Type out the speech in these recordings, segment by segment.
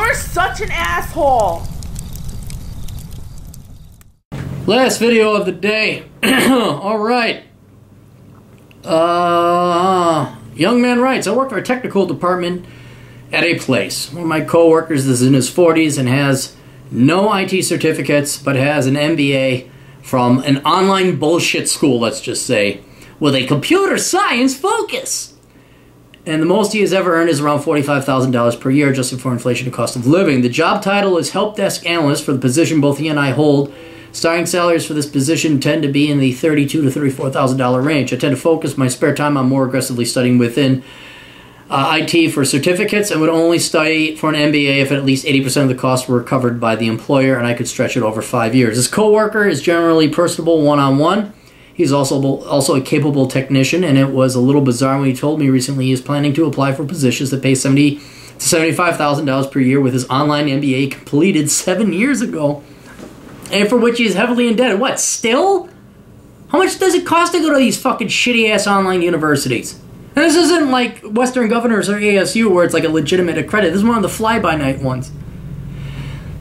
You're such an asshole. Last video of the day. Alright. Young man writes, I work for a technical department at a place. One of my coworkers is in his 40s and has no IT certificates, but has an MBA from an online bullshit school, let's just say, with a computer science focus. And the most he has ever earned is around $45,000 per year, adjusted for inflation and cost of living. The job title is help desk analyst for the position both he and I hold. Starting salaries for this position tend to be in the $32,000 to $34,000 range. I tend to focus my spare time on more aggressively studying within IT for certificates, and would only study for an MBA if at least 80% of the costs were covered by the employer and I could stretch it over 5 years. His coworker is generally personable one-on-one. He's also a capable technician, and it was a little bizarre when he told me recently he is planning to apply for positions that pay $70,000 to $75,000 per year with his online MBA completed 7 years ago, and for which he is heavily indebted. What, still? How much does it cost to go to these fucking shitty-ass online universities? And this isn't like Western Governors or ASU where it's like a legitimate accredit. This is one of the fly-by-night ones.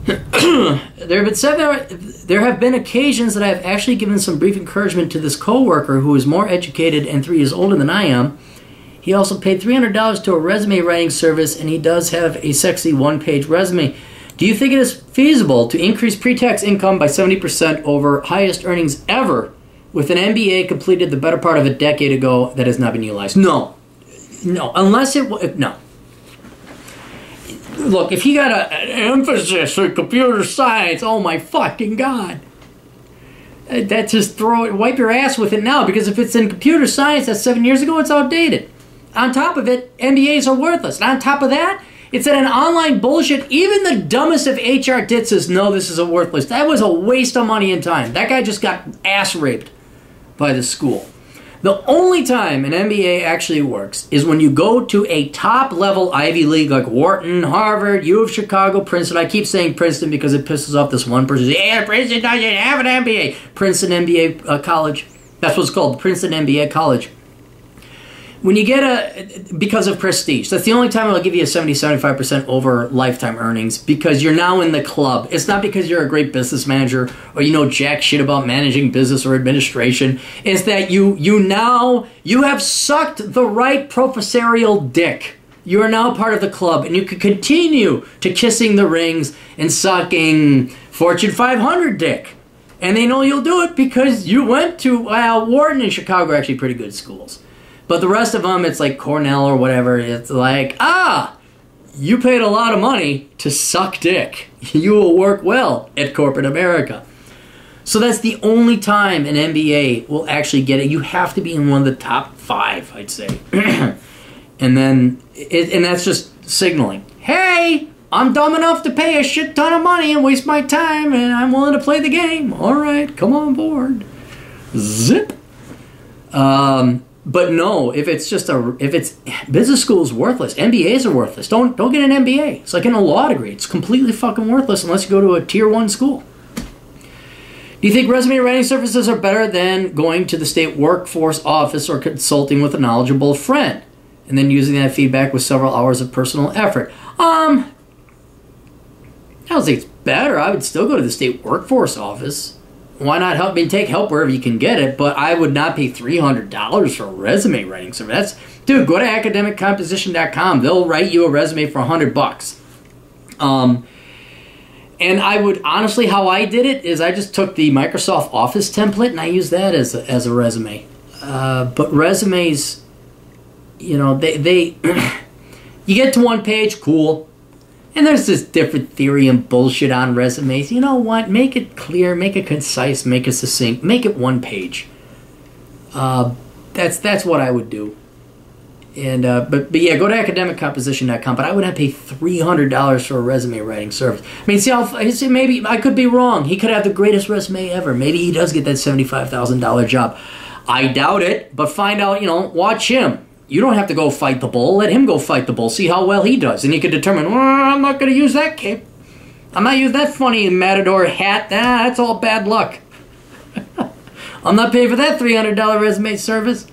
There have been occasions that I have actually given some brief encouragement to this coworker who is more educated and 3 years older than I am. He also paid $300 to a resume writing service, and he does have a sexy one-page resume. Do you think it is feasible to increase pre-tax income by 70% over highest earnings ever with an MBA completed the better part of a decade ago that has not been utilized? No. No. Unless it... No. Look, if you got an emphasis in computer science, oh my fucking God. That just wipe your ass with it now, because if it's in computer science that's 7 years ago, it's outdated. On top of it, MBAs are worthless. And on top of that, it's at an online bullshit. Even the dumbest of HR ditzes know this is a worthless. That was a waste of money and time. That guy just got ass raped by the school. The only time an MBA actually works is when you go to a top-level Ivy League like Wharton, Harvard, U of Chicago, Princeton. I keep saying Princeton because it pisses off this one person. Yeah, Princeton doesn't have an MBA. Princeton MBA college. That's what it's called, Princeton MBA college. When you get because of prestige, that's the only time it'll give you a 70-75% over lifetime earnings, because you're now in the club. It's not because you're a great business manager or you know jack shit about managing business or administration. It's that you have sucked the right professorial dick. You are now part of the club, and you can continue to kissing the rings and sucking Fortune 500 dick. And they know you'll do it because you went to Wharton and Chicago are actually pretty good schools. But the rest of them, it's like Cornell or whatever. It's like, you paid a lot of money to suck dick. You will work well at corporate America. So that's the only time an MBA will actually get it. You have to be in one of the top 5, I'd say. And that's just signaling. Hey, I'm dumb enough to pay a shit ton of money and waste my time, and I'm willing to play the game. All right, come on board. Zip. But no, if it's business school is worthless. MBAs are worthless. Don't get an MBA. It's like in a law degree. It's completely fucking worthless unless you go to a tier 1 school. Do you think resume writing services are better than going to the state workforce office or consulting with a knowledgeable friend and then using that feedback with several hours of personal effort? I don't think it's better. I would still go to the state workforce office. Why not help me take help wherever you can get it? But I would not pay $300 for a resume writing service. Dude, go to academiccomposition.com. They'll write you a resume for $100. And I would honestly, how I did it is I just took the Microsoft Office template and I used that as a resume. But resumes, you know, they you get to one page, cool. And there's this different theory and bullshit on resumes. You know what? Make it clear, make it concise, make it succinct, make it one page. That's what I would do. And but yeah, go to academiccomposition.com. But I would have to pay $300 for a resume writing service. I mean, see, maybe I could be wrong. He could have the greatest resume ever. Maybe he does get that $75,000 job. I doubt it. But find out. You know, watch him. You don't have to go fight the bull. Let him go fight the bull. See how well he does. And you can determine, well, I'm not going to use that cape. I'm not using that funny matador hat. That's all bad luck. I'm not paying for that $300 resume service.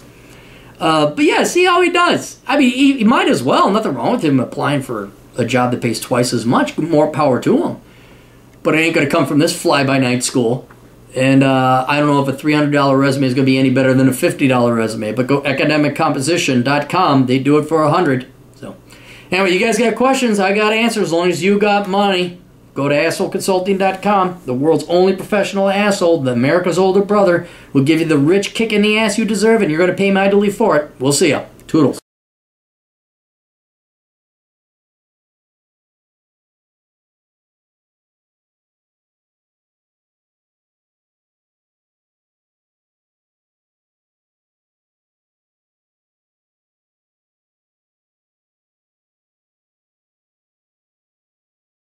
But yeah, see how he does. I mean, he might as well. Nothing wrong with him applying for a job that pays twice as much, more power to them. But it ain't going to come from this fly-by-night school. And I don't know if a $300 resume is going to be any better than a $50 resume. But go academiccomposition.com. They do it for $100. So anyway, you guys got questions? I got answers as long as you got money. Go to assholeconsulting.com. The world's only professional asshole, the America's older brother, will give you the rich kick in the ass you deserve, and you're going to pay mightily for it. We'll see ya. Toodles.